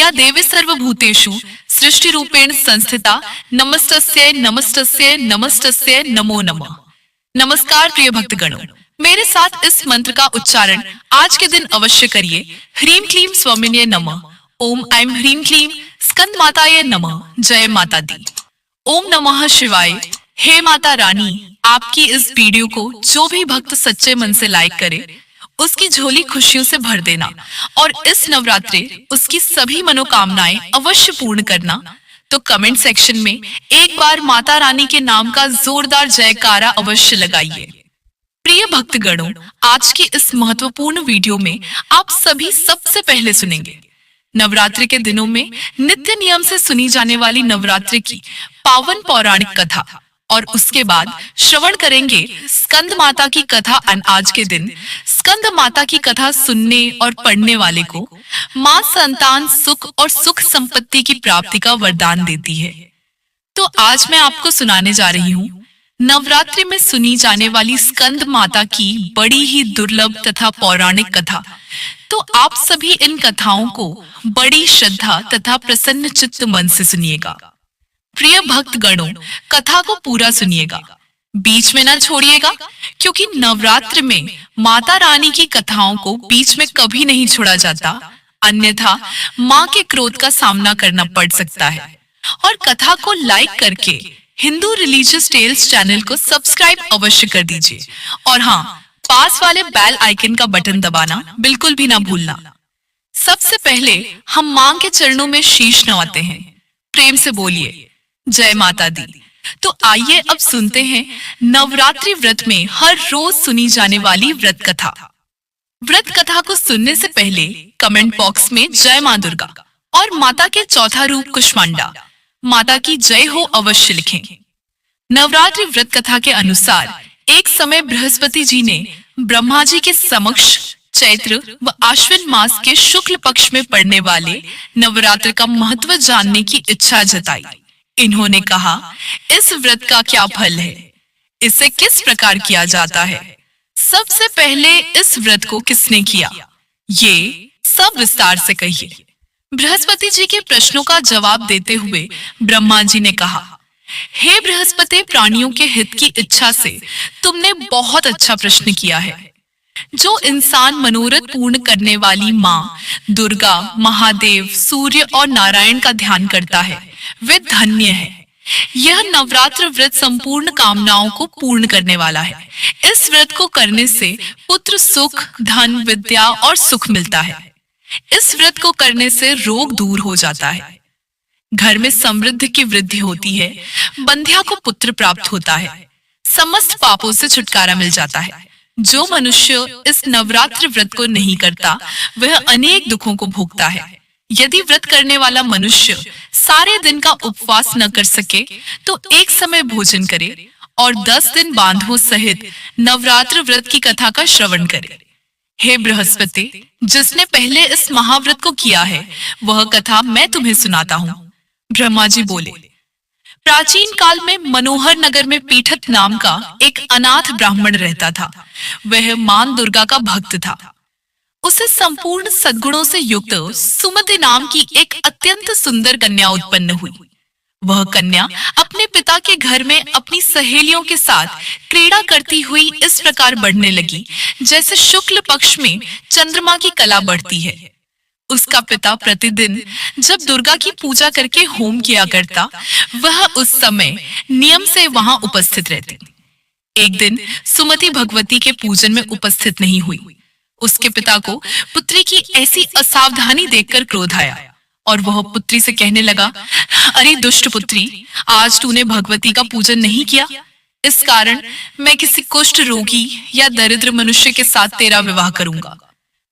या देवी सर्वभूतेषु सृष्टि रूपेण संस्थिता नमस्तस्यै नमस्तस्यै नमस्तस्यै नमो नमः। नमस्कार प्रिय भक्तगणों, मेरे साथ इस मंत्र का उच्चारण आज के दिन अवश्य करिए। ह्रीम क्लीम स्वामिन्ये नमः। ओम ऐं ह्रीम क्लीम स्कंद माताये नमः। जय माता दी। ओम नमः शिवाय। हे माता रानी, आपकी इस वीडियो को जो भी भक्त सच्चे मन से लाइक करे उसकी झोली खुशियों से भर देना और इस नवरात्रि उसकी सभी मनोकामनाएं अवश्य पूर्ण करना। तो कमेंट सेक्शन में एक बार माता रानी के नाम का जोरदार जयकारा अवश्य लगाइए। प्रिय भक्तगणों, आज की इस महत्वपूर्ण वीडियो में आप सभी सबसे पहले सुनेंगे नवरात्रि के दिनों में नित्य नियम से सुनी जाने वाली नवरात्रि की पावन पौराणिक कथा, और उसके बाद श्रवण करेंगे स्कंद माता की कथा। आज के दिन स्कंद माता की कथा सुनने और पढ़ने वाले को मां संतान सुख और सुख संपत्ति की प्राप्ति का वरदान देती है। तो आज मैं आपको सुनाने जा रही हूँ नवरात्रि में सुनी जाने वाली स्कंद माता की बड़ी ही दुर्लभ तथा पौराणिक कथा। तो आप सभी इन कथाओं को बड़ी श्रद्धा तथा प्रसन्न चित्त मन से सुनिएगा। प्रिय भक्त गणों, कथा को पूरा सुनिएगा, बीच में ना छोड़िएगा, क्योंकि नवरात्र में माता रानी की कथाओं को बीच में कभी नहीं छोड़ा जाता, अन्यथा मां के क्रोध का सामना करना पड़ सकता है। और कथा को लाइक करके हिंदू रिलीजियस टेल्स चैनल को सब्सक्राइब अवश्य कर दीजिए, और हाँ, पास वाले बेल आइकन का बटन दबाना बिल्कुल भी ना भूलना। सबसे पहले हम मां के चरणों में शीश नवाते हैं। प्रेम से बोलिए जय माता दी। तो आइए अब सुनते हैं नवरात्रि व्रत में हर रोज सुनी जाने वाली व्रत कथा। व्रत कथा को सुनने से पहले कमेंट बॉक्स में जय मां दुर्गा और माता के चौथा रूप कुष्मांडा माता की जय हो अवश्य लिखें। नवरात्रि व्रत कथा के अनुसार एक समय बृहस्पति जी ने ब्रह्मा जी के समक्ष चैत्र व आश्विन मास के शुक्ल पक्ष में पड़ने वाले नवरात्र का महत्व जानने की इच्छा जताई। इन्होंने कहा, इस व्रत का क्या फल है, इसे किस प्रकार किया जाता है, सबसे पहले इस व्रत को किसने किया, ये सब विस्तार से कहिए। बृहस्पति जी के प्रश्नों का जवाब देते हुए ब्रह्मा जी ने कहा, हे बृहस्पति, प्राणियों के हित की इच्छा से तुमने बहुत अच्छा प्रश्न किया है। जो इंसान मनोरथ पूर्ण करने वाली मां दुर्गा, महादेव, सूर्य और नारायण का ध्यान करता है वे धन्य है। यह नवरात्र व्रत संपूर्ण कामनाओं को पूर्ण करने वाला है। इस व्रत को करने से पुत्र सुख, धन, विद्या और सुख मिलता है। इस व्रत को करने से रोग दूर हो जाता है, घर में समृद्धि की वृद्धि होती है, बंध्या को पुत्र प्राप्त होता है, समस्त पापों से छुटकारा मिल जाता है। जो मनुष्य इस नवरात्र व्रत को नहीं करता वह अनेक दुखों को भोगता है। यदि व्रत करने वाला मनुष्य सारे दिन का उपवास न कर सके तो एक समय भोजन करे और 10 दिन बांधवों सहित नवरात्र व्रत की कथा का श्रवण करे। हे बृहस्पति, जिसने पहले इस महाव्रत को किया है वह कथा मैं तुम्हें सुनाता हूँ। ब्रह्मा जी बोले, प्राचीन काल में मनोहर नगर में पीठत नाम का एक अनाथ ब्राह्मण रहता था। वह मां दुर्गा का भक्त था। उसे संपूर्ण सद्गुणों से युक्त सुमति नाम की एक अत्यंत सुंदर कन्या उत्पन्न हुई। वह कन्या अपने पिता के घर में अपनी सहेलियों के साथ क्रीड़ा करती हुई इस प्रकार बढ़ने लगी जैसे शुक्ल पक्ष में चंद्रमा की कला बढ़ती है। उसका पिता प्रतिदिन जब दुर्गा की पूजा करके होम किया करता, वह उस समय नियम से वहां उपस्थित रहती। एक दिन सुमति भगवती के पूजन में उपस्थित नहीं हुई। उसके पिता को पुत्री की ऐसी असावधानी देखकर क्रोध आया और वह पुत्री से कहने लगा, अरे दुष्ट पुत्री, आज तूने भगवती का पूजन नहीं किया, इस कारण मैं किसी कुष्ठ रोगी या दरिद्र मनुष्य के साथ तेरा विवाह करूंगा।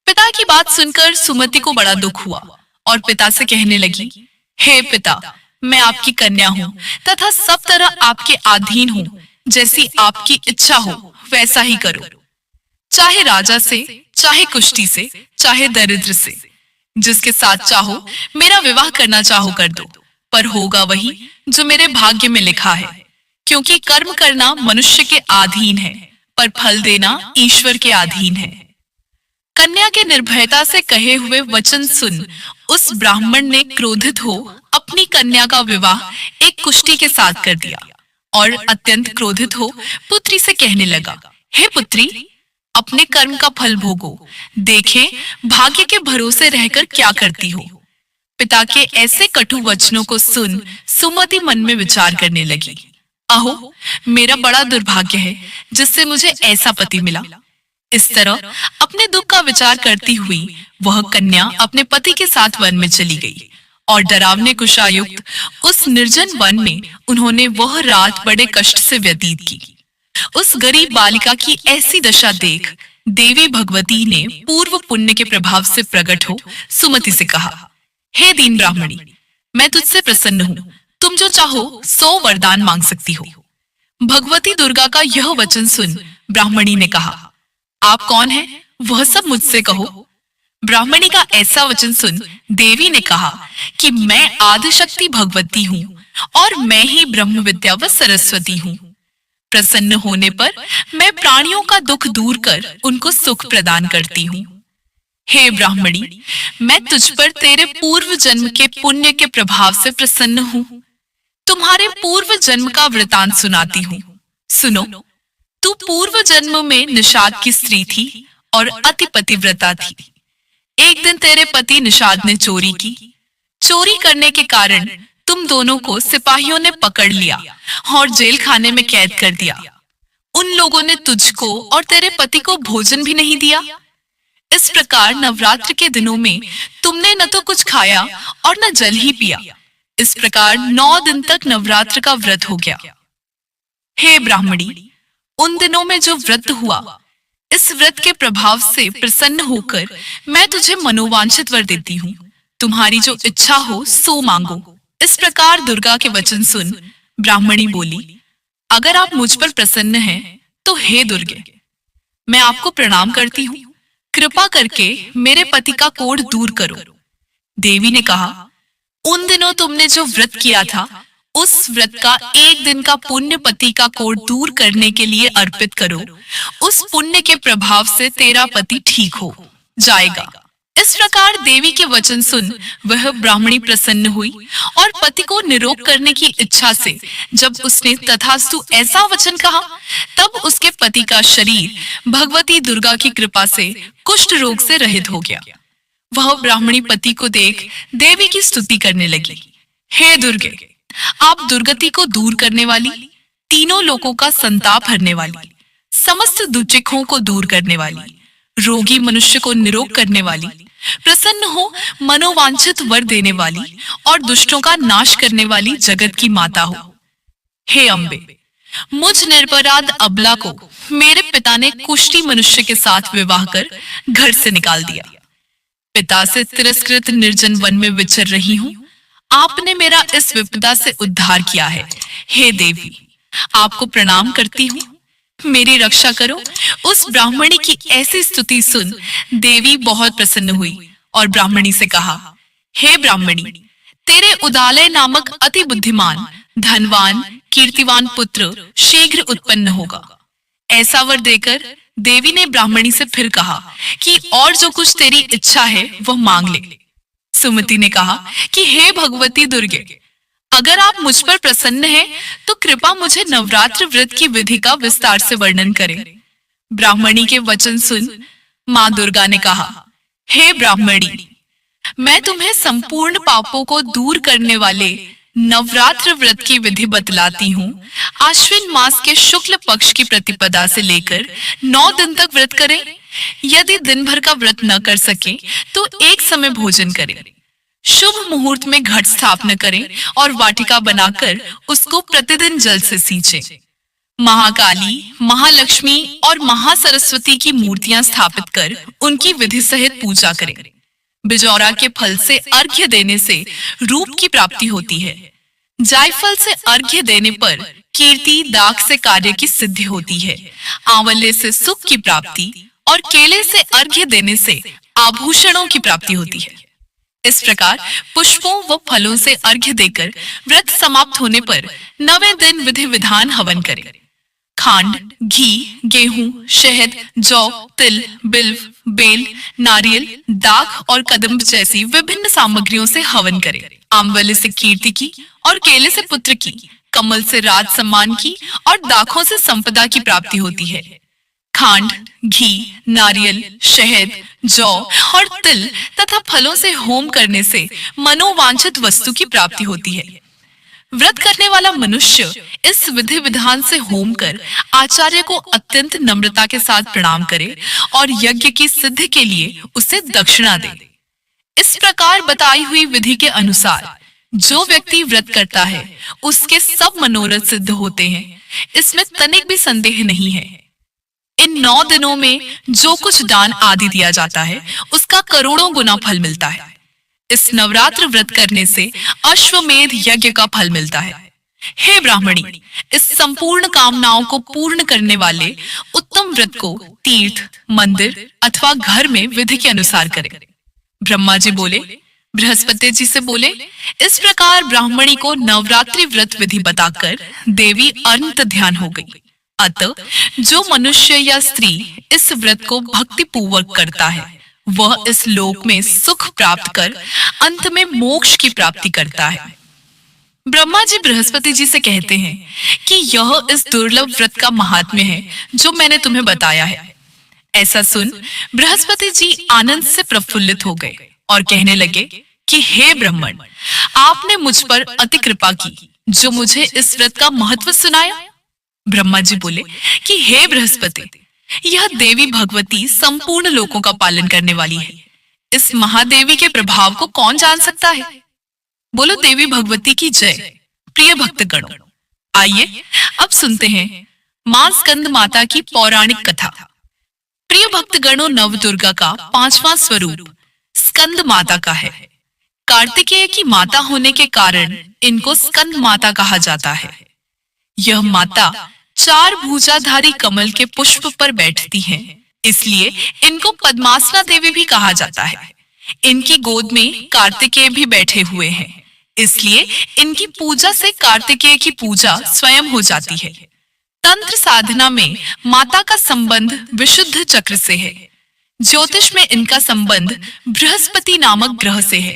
पिता की बात सुनकर सुमति को बड़ा दुख हुआ और पिता से कहने लगी, हे पिता, मैं आपकी कन्या हूँ तथा सब तरह आपके अधीन हूँ। जैसी आपकी इच्छा हो वैसा ही करो, चाहे राजा से, चाहे कुष्ठी से, चाहे दरिद्र से, जिसके साथ चाहो मेरा विवाह करना चाहो कर दो, पर होगा वही जो मेरे भाग्य में लिखा है। क्योंकि कर्म करना मनुष्य के अधीन है, पर फल देना ईश्वर के अधीन है। कन्या के निर्भयता से कहे हुए वचन सुन उस ब्राह्मण ने क्रोधित हो अपनी कन्या का विवाह एक कुष्टी के साथ कर दिया और अत्यंत क्रोधित हो पुत्री से कहने लगा, हे पुत्री, अपने कर्म का फल भोगो, देखें भाग्य के भरोसे रहकर क्या करती हो। पिता के ऐसे कटु वचनों को सुन सुमति मन में विचार करने लगी, अहो, मेरा बड़ा दुर्भाग्य है जिससे मुझे ऐसा पति मिला। इस तरह अपने दुख का विचार करती हुई वह कन्या अपने पति के साथ वन में चली गई और डरावने कुशायुक्त उस निर्जन वन में उन्होंने वह रात बड़े कष्ट से व्यतीत की। उस गरीब बालिका की ऐसी दशा देख देवी भगवती ने पूर्व पुण्य के प्रभाव से प्रकट हो सुमति से कहा, हे दीन ब्राह्मणी, मैं तुझसे प्रसन्न हूँ, तुम जो चाहो 100 वरदान मांग सकती हो। भगवती दुर्गा का यह वचन सुन ब्राह्मणी ने कहा, आप कौन हैं? वह सब मुझसे कहो। ब्राह्मणी का ऐसा वचन सुन देवी ने कहा कि मैं आदिशक्ति भगवती हूँ और मैं ही ब्रह्म विद्या व सरस्वती हूँ। प्रसन्न होने पर मैं प्राणियों का दुख दूर कर उनको सुख प्रदान करती हूँ। हे ब्राह्मणी, मैं तुझ पर तेरे पूर्व जन्म के पुण्य के प्रभाव से प्रसन्न हूँ। तुम्हारे पूर्व जन्म का वृतांत सुनाती हूँ, सुनो। तू पूर्व जन्म में निषाद की स्त्री थी और अति पतिव्रता थी। एक दिन तेरे पति निषाद ने चोरी की। चोरी करने के कारण तुम दोनों को सिपाहियों ने पकड़ लिया और जेल खाने में कैद कर दिया। उन लोगों ने तुझको और तेरे पति को भोजन भी नहीं दिया। इस प्रकार नवरात्र के दिनों में तुमने न तो कुछ खाया और न जल ही पिया। इस प्रकार 9 दिन तक नवरात्र का व्रत हो गया। हे ब्राह्मणी, उन दिनों में जो व्रत हुआ, इस व्रत के प्रभाव से प्रसन्न होकर मैं तुझे मनोवांछित वर देती हूँ। तुम्हारी जो इच्छा हो सो मांगो। इस प्रकार दुर्गा के वचन सुन ब्राह्मणी बोली, अगर आप मुझ पर प्रसन्न हैं तो हे दुर्गे, मैं आपको प्रणाम करती हूँ। कृपा करके मेरे पति का कोढ़ दूर करो। देवी ने कहा, उन दिनों तुमने जो व्रत किया था, उस व्रत का 1 दिन का पुण्य पति का कोढ़ दूर करने के लिए अर्पित करो। उस पुण्य के प्रभाव से तेरा पति ठीक हो जाएगा। इस प्रकार देवी के वचन सुन वह ब्राह्मणी प्रसन्न हुई और पति को निरोग करने की इच्छा से जब उसने तथास्तु ऐसा वचन कहा, तब उसके पति का शरीर भगवती दुर्गा की कृपा से कुष्ठ रोग से रहित हो गया। वह ब्राह्मणी पति को देख देवी की स्तुति करने लगी, हे दुर्गे, आप दुर्गति को दूर करने वाली, तीनों लोगों का संताप हरने वाली, समस्त दुचिखों को दूर करने वाली, रोगी मनुष्य को निरोग करने वाली, प्रसन्न हो मनोवांछित वर देने वाली और दुष्टों का नाश करने वाली जगत की माता हो। हे अम्बे, मुझ निरपराध अबला को मेरे पिता ने कुष्ठी मनुष्य के साथ विवाह कर घर से निकाल दिया। पिता से तिरस्कृत निर्जन वन में विचर रही हूँ। आपने मेरा इस विपदा से उद्धार किया है। हे देवी, आपको प्रणाम करती हूँ, मेरी रक्षा करो। उस ब्राह्मणी की ऐसी स्तुति सुन देवी बहुत प्रसन्न हुई और ब्राह्मणी से कहा, हे ब्राह्मणी, तेरे उदालय नामक अति बुद्धिमान, धनवान, कीर्तिवान पुत्र शीघ्र उत्पन्न होगा। ऐसा वर देकर देवी ने ब्राह्मणी से फिर कहा कि और जो कुछ तेरी इच्छा है वह मांग ले। सुमति ने कहा कि हे भगवती दुर्गे, अगर आप मुझ पर प्रसन्न हैं तो कृपा मुझे नवरात्र व्रत की विधि का विस्तार से वर्णन करें। ब्राह्मणी के वचन सुन मां दुर्गा ने कहा, हे ब्राह्मणी, मैं तुम्हें संपूर्ण पापों को दूर करने वाले नवरात्र व्रत की विधि बतलाती हूँ। आश्विन मास के शुक्ल पक्ष की प्रतिपदा से लेकर 9 दिन तक व्रत करें। यदि दिन भर का व्रत न कर सके तो एक समय भोजन करें। शुभ मुहूर्त में घट स्थापना करें और वाटिका बनाकर उसको प्रतिदिन जल से सींचें। महाकाली, महालक्ष्मी और महासरस्वती की मूर्तियां स्थापित कर उनकी विधि सहित पूजा करें। बिजौरा के फल से अर्घ्य देने से रूप की प्राप्ति होती है। जायफल से अर्घ्य देने पर कीर्ति, दाग से कार्य की सिद्धि होती है। आंवले से सुख की प्राप्ति और केले से अर्घ्य देने से आभूषणों की प्राप्ति होती है। इस प्रकार पुष्पों व फलों से अर्घ्य देकर व्रत समाप्त होने पर 9वें दिन विधि विधान हवन करें। खांड, घी, गेहूं, शहद, जौ, तिल, बिल्व, बेल, नारियल, दाख और कदम्ब जैसी विभिन्न सामग्रियों से हवन करें। आंवले से कीर्ति की और केले से पुत्र की, कमल से राज सम्मान की और दाखों से संपदा की प्राप्ति होती है। खांड, घी, नारियल, शहद, जौ और तिल तथा फलों से होम करने से मनोवांछित वस्तु की प्राप्ति होती है। व्रत करने वाला मनुष्य इस विधि विधान से होम कर आचार्य को अत्यंत नम्रता के साथ प्रणाम करे और यज्ञ की सिद्धि के लिए उसे दक्षिणा दे। इस प्रकार बताई हुई विधि के अनुसार जो व्यक्ति व्रत करता है उसके सब मनोरथ सिद्ध होते हैं, इसमें तनिक भी संदेह नहीं है। इन 9 दिनों में जो कुछ दान आदि दिया जाता है उसका करोड़ों गुना फल मिलता है। इस नवरात्र व्रत करने से अश्वमेध यज्ञ का फल मिलता है। हे ब्राह्मणी, इस संपूर्ण कामनाओं को पूर्ण करने वाले उत्तम व्रत को तीर्थ, मंदिर अथवा घर में विधि के अनुसार करें। ब्रह्मा जी बोले, बृहस्पति जी से बोले, इस प्रकार ब्राह्मणी को नवरात्रि व्रत विधि बताकर देवी अनंत ध्यान हो गई। अतः जो मनुष्य या स्त्री इस व्रत को भक्ति पूर्वक करता है वह इस लोक में सुख प्राप्त कर अंत में मोक्ष की प्राप्ति करता है। ब्रह्मा जी बृहस्पति जी से कहते हैं कि यह इस दुर्लभ व्रत का महात्म्य है जो मैंने तुम्हें बताया है। ऐसा सुन बृहस्पति जी आनंद से प्रफुल्लित हो गए और कहने लगे कि हे ब्राह्मण, आपने मुझ पर अति कृपा की जो मुझे इस व्रत का महत्व सुनाया। ब्रह्मा जी बोले कि हे बृहस्पति, यह देवी भगवती संपूर्ण लोकों का पालन करने वाली है। इस महादेवी के प्रभाव को कौन जान सकता है? बोलो देवी भगवती की जय। प्रिय भक्तगणों, आइए अब सुनते हैं मां स्कंद माता की पौराणिक कथा। प्रिय भक्तगणों, नवदुर्गा का 5वां स्वरूप स्कंद माता का है। कार्तिकेय की माता होने के कारण इनको स्कंद माता कहा जाता है। यह माता 4 भुजाधारी कमल के पुष्प पर बैठती हैं, इसलिए इनको पद्मासना देवी भी कहा जाता है। इनकी गोद में कार्तिकेय भी बैठे हुए हैं, इसलिए इनकी पूजा से कार्तिकेय की पूजा स्वयं हो जाती है। तंत्र साधना में माता का संबंध विशुद्ध चक्र से है। ज्योतिष में इनका संबंध बृहस्पति नामक ग्रह से है।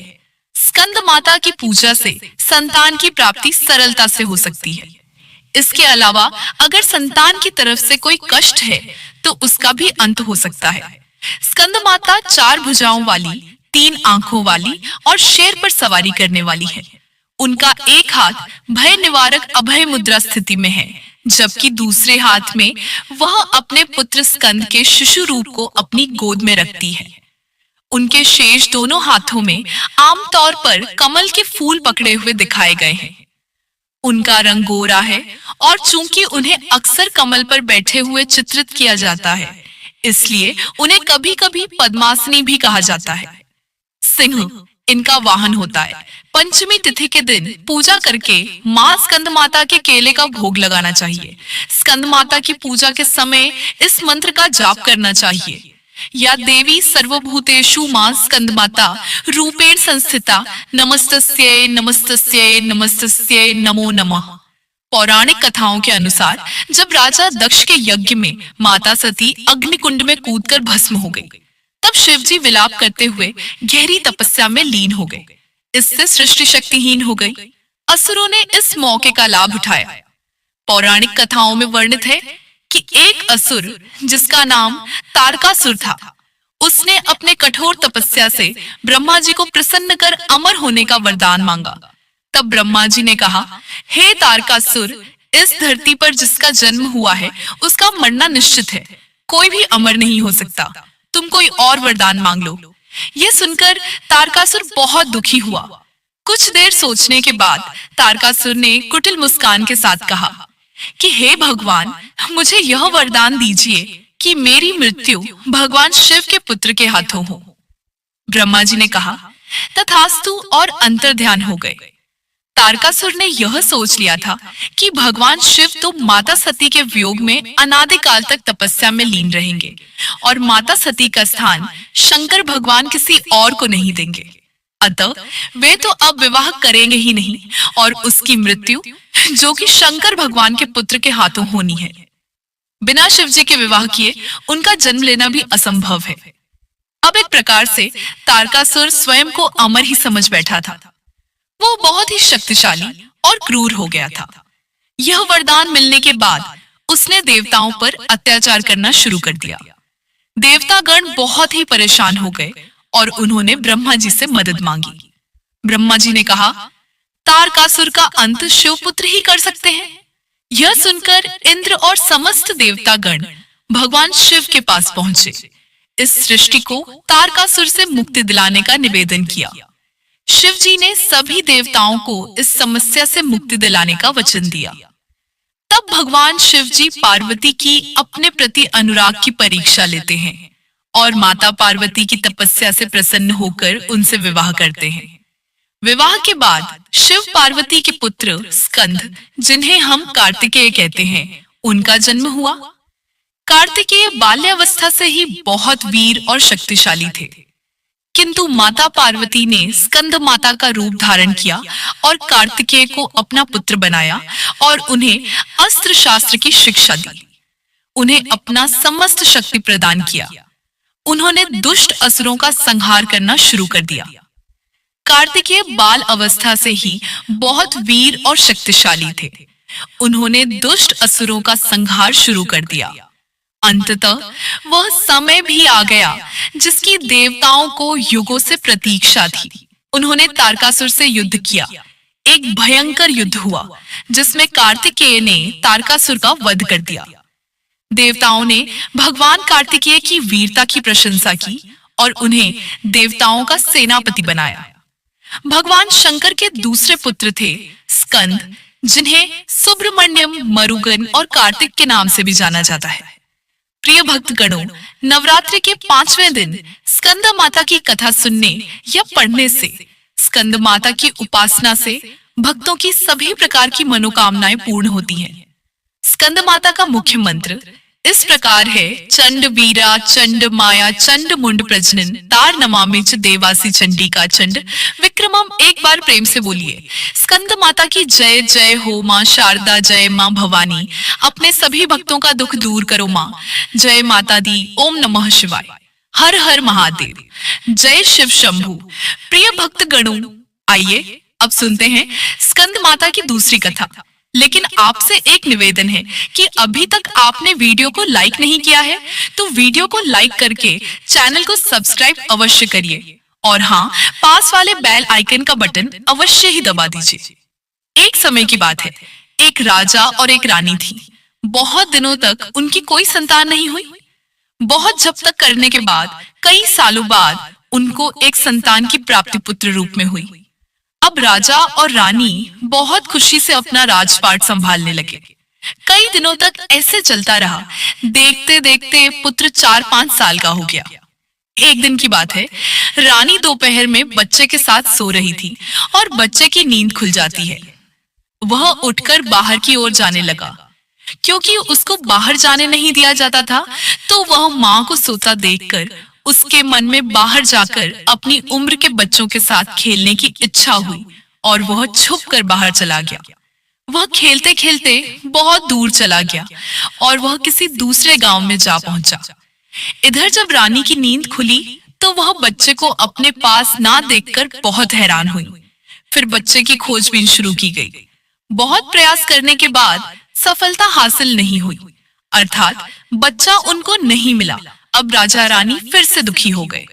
स्कंद माता की पूजा से संतान की प्राप्ति सरलता से हो सकती है। इसके अलावा अगर संतान की तरफ से कोई कष्ट है तो उसका भी अंत हो सकता है। स्कंद माता 4 भुजाओं वाली, 3 आंखों वाली और शेर पर सवारी करने वाली है। उनका एक हाथ भय निवारक अभय मुद्रा स्थिति में है, जबकि दूसरे हाथ में वह अपने पुत्र स्कंद के शिशु रूप को अपनी गोद में रखती है। उनके शेष दोनों हाथों में आमतौर पर कमल के फूल पकड़े हुए दिखाए गए हैं। उनका रंग गोरा है और चूंकि उन्हें अक्सर कमल पर बैठे हुए चित्रित किया जाता है, इसलिए उन्हें कभी-कभी पद्मासनी भी कहा जाता है। सिंह इनका वाहन होता है। पंचमी तिथि के दिन पूजा करके मां स्कंद माता के केले का भोग लगाना चाहिए। स्कंद माता की पूजा के समय इस मंत्र का जाप करना चाहिए। या देवी सर्वभूतेषु मां स्कंद माता रूपेण संस्थिता नमस्तस्यै नमस्तस्यै नमस्तस्यै नमो नमः। पौराणिक कथाओं के अनुसार जब राजा दक्ष के यज्ञ में माता सती अग्निकुंड में कूदकर भस्म हो गई, तब शिवजी विलाप करते हुए गहरी तपस्या में लीन हो गए। इससे सृष्टि शक्तिहीन हो गई। असुरों ने इस मौके का लाभ उठाया। पौराणिक कथाओं में वर्णित है कि एक असुर जिसका नाम तारकासुर था, उसने अपने कठोर तपस्या से ब्रह्मा जी को प्रसन्न कर अमर होने का वरदान मांगा। तब ब्रह्मा जी ने कहा, हे तारकासुर, इस धरती पर जिसका जन्म हुआ है उसका मरना निश्चित है। कोई भी अमर नहीं हो सकता। तुम कोई और वरदान मांग लो। यह सुनकर तारकासुर बहुत दुखी हुआ। कुछ देर सोचने के बाद तारकासुर ने कुटिल मुस्कान के साथ कहा कि हे भगवान, मुझे यह वरदान दीजिए कि मेरी मृत्यु भगवान शिव के पुत्र के हाथों हो। ब्रह्मा जी ने कहा, तथास्तु, और अंतर्ध्यान हो गए। तारकासुर ने यह सोच लिया था कि भगवान शिव तो माता सती के वियोग में अनादिकाल तक तपस्या में लीन रहेंगे और माता सती का स्थान शंकर भगवान किसी और को नहीं देंगे। अतः वे तो अब विवाह करेंगे ही नहीं और उसकी मृत्यु, जो कि शंकर भगवान के पुत्र के हाथों होनी है, बिना शिव जी के विवाह किए उनका जन्म लेना भी असंभव है। अब एक प्रकार से तारकासुर स्वयं को अमर ही समझ बैठा था। वो बहुत ही शक्तिशाली और क्रूर हो गया था। यह वरदान मिलने के बाद उसने देवताओं पर अत्याचार करना शुरू कर दिया। देवतागण बहुत ही परेशान हो गए और उन्होंने ब्रह्मा जी से मदद मांगी। ब्रह्मा जी ने कहा, तारकासुर का अंत शिवपुत्र ही कर सकते हैं। यह सुनकर इंद्र और समस्त देवतागण भगवान शिव के पास पहुंचे। इस सृष्टि को तारकासुर से मुक्ति दिलाने का निवेदन किया। शिव जी ने सभी देवताओं को इस समस्या से मुक्ति दिलाने का वचन दिया। तब भगवान शिव जी पार्वती की अपने प्रति अनुराग की परीक्षा लेते हैं और माता पार्वती की तपस्या से प्रसन्न होकर उनसे विवाह करते हैं। विवाह के बाद शिव पार्वती के पुत्र स्कंद, जिन्हें हम कार्तिकेय कहते हैं, उनका जन्म हुआ। कार्तिकेय बाल्यावस्था से ही बहुत वीर और शक्तिशाली थे, किंतु माता पार्वती ने स्कंद माता का रूप धारण किया और कार्तिकेय को अपना पुत्र बनाया और उन्हें अस्त्र शास्त्र की शिक्षा दी। उन्हें अपना समस्त शक्ति प्रदान किया। उन्होंने दुष्ट असुरों का संहार करना शुरू कर दिया। कार्तिकेय बाल अवस्था से ही बहुत वीर और शक्तिशाली थे। उन्होंने दुष्ट असुरों का संहार शुरू कर दिया। अंततः वह समय भी आ गया जिसकी देवताओं को युगों से प्रतीक्षा थी। उन्होंने तारकासुर से युद्ध किया। एक भयंकर युद्ध हुआ जिसमें कार्तिकेय ने तारकासुर का वध कर दिया। देवताओं ने भगवान कार्तिकेय की वीरता की प्रशंसा की और उन्हें देवताओं का सेनापति बनाया। भगवान शंकर के दूसरे पुत्र थे स्कंद, जिन्हें सुब्रमण्यम, मरुगन और कार्तिक के नाम से भी जाना जाता है। प्रिय भक्तगणों, नवरात्रि के 5वें दिन स्कंद माता की कथा सुनने या पढ़ने से, स्कंद माता की उपासना से भक्तों की सभी प्रकार की मनोकामनाएं पूर्ण होती हैं। स्कंद माता का मुख्य मंत्र इस प्रकार है: चंड वीरा चंड माया चंड मुंड प्रजनन तार नमामि च देवासी चंडिका चंड विक्रमम। एक बार प्रेम से बोलिए, स्कंद माता की जय जय हो माँ शारदा, जय माँ भवानी, अपने सभी भक्तों का दुख दूर करो माँ, जय माता दी, ओम नमः शिवाय, हर हर महादेव, जय शिव शंभु। प्रिय भक्त गणों, आइए अब सुनते हैं स्कंद माता की दूसरी कथा। लेकिन आपसे एक निवेदन है कि अभी तक आपने वीडियो को लाइक नहीं किया है तो वीडियो को लाइक करके चैनल को सब्सक्राइब अवश्य करिए और हाँ, पास वाले बेल आइकन का बटन अवश्य ही दबा दीजिए। एक समय की बात है, एक राजा और एक रानी थी। बहुत दिनों तक उनकी कोई संतान नहीं हुई। बहुत जप तक करने के बाद कई सालों बाद उनको एक संतान की प्राप्ति पुत्र रूप में हुई। अब राजा और रानी बहुत खुशी से अपना राजपाट संभालने लगे। कई दिनों तक ऐसे चलता रहा। देखते देखते पुत्र 4-5 साल का हो गया। एक दिन की बात है, रानी दोपहर में बच्चे के साथ सो रही थी और बच्चे की नींद खुल जाती है। वह उठकर बाहर की ओर जाने लगा। क्योंकि उसको बाहर जाने नहीं दिया जाता था, तो वह माँ को सोता देखकर उसके मन में बाहर जाकर अपनी उम्र के बच्चों के साथ खेलने की इच्छा हुई और वह छुप कर बाहर चला गया। वह खेलते खेलते बहुत दूर चला गया और वह किसी दूसरे गांव में जा पहुंचा। इधर जब रानी की नींद खुली तो वह बच्चे को अपने पास ना देखकर बहुत हैरान हुई। फिर बच्चे की खोजबीन शुरू की गई। बहुत प्रयास करने के बाद सफलता हासिल नहीं हुई, अर्थात बच्चा उनको नहीं मिला। अब राजा रानी फिर से दुखी हो गए।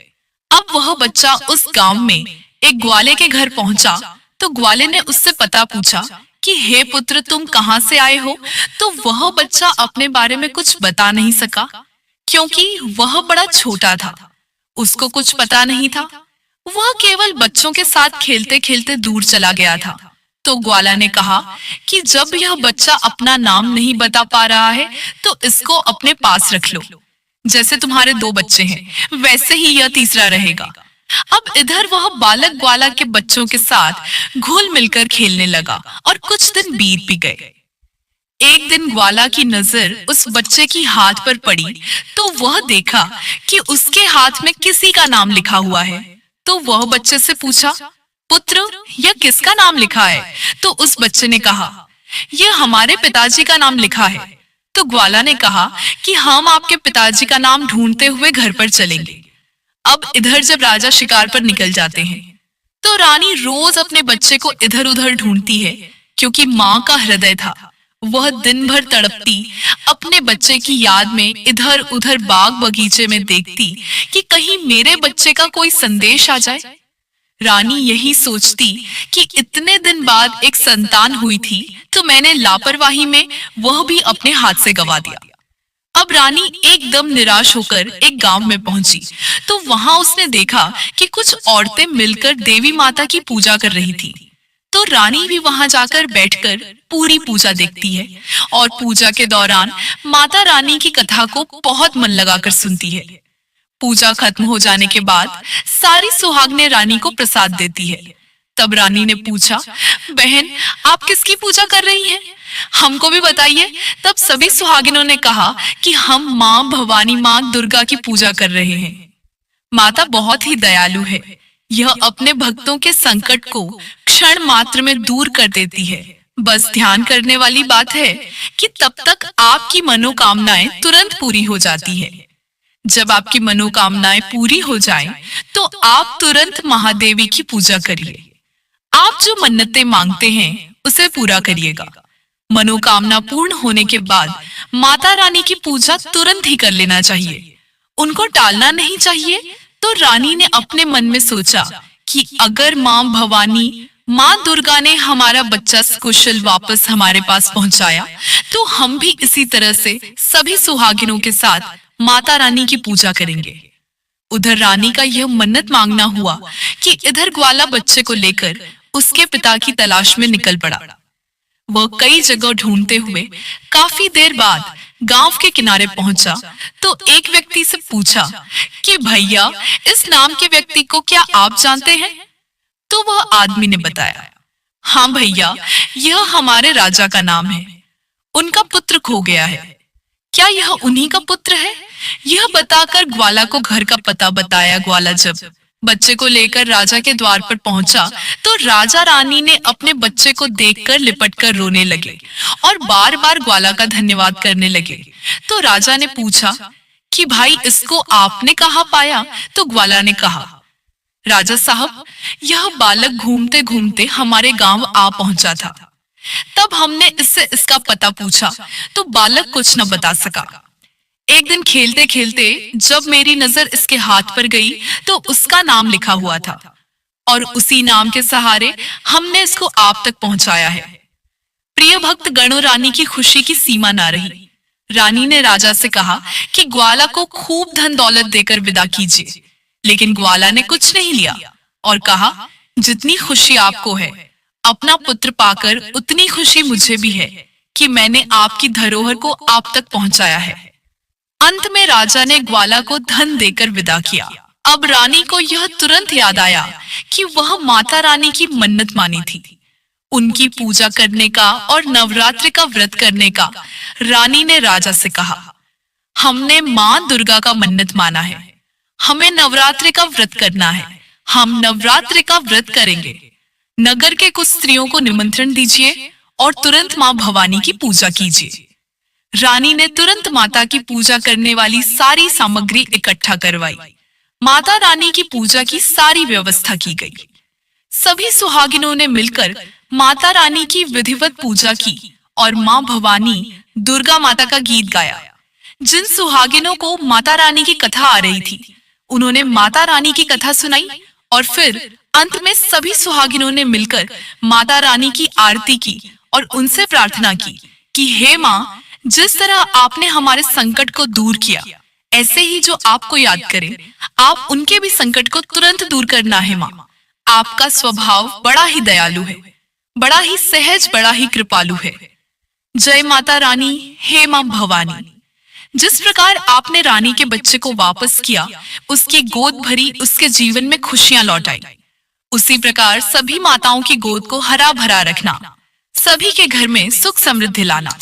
अब वह बच्चा उस गांव में एक ग्वाले के घर पहुंचा तो ग्वाले ने उससे पता पूछा कि हे पुत्र, तुम कहां से आए हो? तो वह बच्चा अपने बारे में कुछ बता नहीं सका, क्योंकि वह बड़ा छोटा था। उसको कुछ पता नहीं था। वह केवल बच्चों के साथ खेलते खेलते दूर चला गया था। तो ग्वाला ने कहा कि जब यह बच्चा अपना नाम नहीं बता पा रहा है तो इसको अपने पास रख लो। जैसे तुम्हारे 2 बच्चे हैं, वैसे ही यह तीसरा रहेगा। अब इधर वह बालक ग्वाला के बच्चों के साथ घुल मिलकर खेलने लगा और कुछ दिन बीत भी गए। एक दिन ग्वाला की नजर उस बच्चे की हाथ पर पड़ी तो वह देखा कि उसके हाथ में किसी का नाम लिखा हुआ है। तो वह बच्चे से पूछा, पुत्र, यह किसका नाम लिखा है? तो उस बच्चे ने कहा, यह हमारे पिताजी का नाम लिखा है। तो ग्वाला ने कहा कि हम आपके पिताजी का नाम ढूंढते हुए घर पर चलेंगे। अब इधर जब राजा शिकार पर निकल जाते हैं तो रानी रोज अपने बच्चे को इधर उधर ढूंढती है, क्योंकि माँ का हृदय था। वह दिन भर तड़पती अपने बच्चे की याद में इधर उधर बाग बगीचे में देखती कि कहीं मेरे बच्चे का कोई संदेश आ जाए। रानी यही सोचती कि इतने दिन बाद एक संतान हुई थी तो मैंने लापरवाही में वह भी अपने हाथ से गवा दिया। अब रानी एकदम निराश होकर एक गांव में पहुंची तो वहां उसने देखा कि कुछ औरतें मिलकर देवी माता की पूजा कर रही थी। तो रानी भी वहां जाकर बैठकर पूरी पूजा देखती है और पूजा के दौरान माता रानी की कथा को बहुत मन लगाकर सुनती है। पूजा खत्म हो जाने के बाद सारी सुहागनें रानी को प्रसाद देती है। तब रानी ने पूछा, बहन आप किसकी पूजा कर रही हैं? हमको भी बताइए। तब सभी सुहागिनों ने कहा कि हम माँ भवानी, माँ दुर्गा की पूजा कर रहे हैं। माता बहुत ही दयालु है, यह अपने भक्तों के संकट को क्षण मात्र में दूर कर देती है। बस ध्यान करने वाली बात है कि तब तक आपकी मनोकामनाएं तुरंत पूरी हो जाती है। जब आपकी मनोकामनाएं पूरी हो जाएं, तो आप तुरंत महादेवी की पूजा करिए। आप जो मन्नतें मांगते हैं उसे पूरा करिएगा। मनोकामना पूर्ण होने के बाद माता रानी की पूजा तुरंत ही कर लेना चाहिए, उनको टालना नहीं चाहिए। तो रानी ने अपने मन में सोचा कि अगर माँ भवानी, माँ दुर्गा ने हमारा बच्चा कुशल वापस हमारे पास पहुंचाया तो हम भी इसी तरह से सभी सुहागिनों के साथ माता रानी की पूजा करेंगे। उधर रानी का यह मन्नत मांगना हुआ कि इधर ग्वाला बच्चे को लेकर उसके पिता की तलाश में निकल पड़ा। वह कई जगह ढूंढते हुए काफी देर बाद गांव के किनारे पहुंचा तो एक व्यक्ति से पूछा कि भैया इस नाम के व्यक्ति को क्या आप जानते हैं? तो वह आदमी ने बताया, हाँ भैया यह हमारे राजा का नाम है, उनका पुत्र खो गया है। क्या यह उन्हीं का पुत्र है? यह बताकर ग्वाला को घर का पता बताया। ग्वाला जब बच्चे को लेकर राजा के द्वार पर पहुंचा तो राजा रानी ने अपने बच्चे को देखकर लिपटकर रोने लगे और बार बार ग्वाला का धन्यवाद करने लगे। तो राजा ने पूछा कि भाई इसको आपने कहाँ पाया? तो ग्वाला ने कहा, राजा साहब यह बालक घूमते घूमते हमारे गांव आ पहुंचा था। तब हमने इससे इसका पता पूछा तो बालक कुछ न बता सका। एक दिन खेलते खेलते जब मेरी नजर इसके हाथ पर गई तो उसका नाम लिखा हुआ था और उसी नाम के सहारे हमने इसको आप तक पहुंचाया है। प्रिय भक्त गणों, रानी की खुशी की सीमा ना रही। रानी ने राजा से कहा कि ग्वाला को खूब धन दौलत देकर विदा कीजिए, लेकिन ग्वाला ने कुछ नहीं लिया और कहा, जितनी खुशी आपको है अपना पुत्र पाकर उतनी खुशी मुझे भी है कि मैंने आपकी धरोहर को आप तक पहुंचाया है। अंत में राजा ने ग्वाला को धन देकर विदा किया। अब रानी को यह तुरंत याद आया कि वह माता रानी की मन्नत मानी थी, उनकी पूजा करने का और नवरात्रि का व्रत करने का। रानी ने राजा से कहा, हमने माँ दुर्गा का मन्नत माना है, हमें नवरात्रि का व्रत करना है, हम नवरात्रि का व्रत करेंगे। नगर के कुछ स्त्रियों को निमंत्रण दीजिए और तुरंत माँ भवानी की पूजा कीजिए। रानी ने तुरंत माता की पूजा करने वाली सारी सामग्री इकट्ठा करवाई। माता रानी की पूजा की सारी व्यवस्था की गई। सभी सुहागिनों ने मिलकर माता रानी की विधिवत पूजा की और माँ भवानी दुर्गा माता का गीत गाया। जिन सुहागिनों को माता रानी की कथा आ रही थी उन्होंने माता रानी की कथा सुनाई और फिर अंत में सभी सुहागिनों ने मिलकर माता रानी की आरती की और उनसे प्रार्थना की कि हे माँ, जिस तरह आपने हमारे संकट को दूर किया, ऐसे ही जो आपको याद करें आप उनके भी संकट को तुरंत दूर करना है माँ। आपका स्वभाव बड़ा ही दयालु है, बड़ा ही सहज, बड़ा ही कृपालु है। जय माता रानी, हे माँ भवानी। जिस प्रकार आपने रानी के बच्चे को वापस किया, उसकी गोद भरी, उसके जीवन में खुशियां लौट आई, उसी प्रकार सभी माताओं की गोद को हरा भरा रखना, सभी के घर में सुख समृद्धि लाना।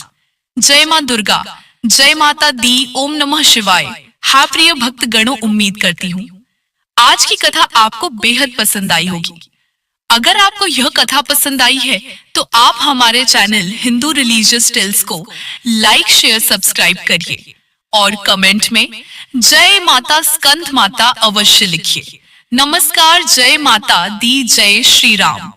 जय माँ दुर्गा, जय माता दी, ओम नमः शिवाय। हाँ प्रिय भक्त गणों, उम्मीद करती हूँ आज की कथा आपको बेहद पसंद आई होगी। अगर आपको यह कथा पसंद आई है तो आप हमारे चैनल हिंदू रिलीजियस टेल्स को लाइक शेयर सब्सक्राइब करिए और कमेंट में जय माता स्कंद माता अवश्य लिखिए। नमस्कार, जय माता दी, जय श्री राम।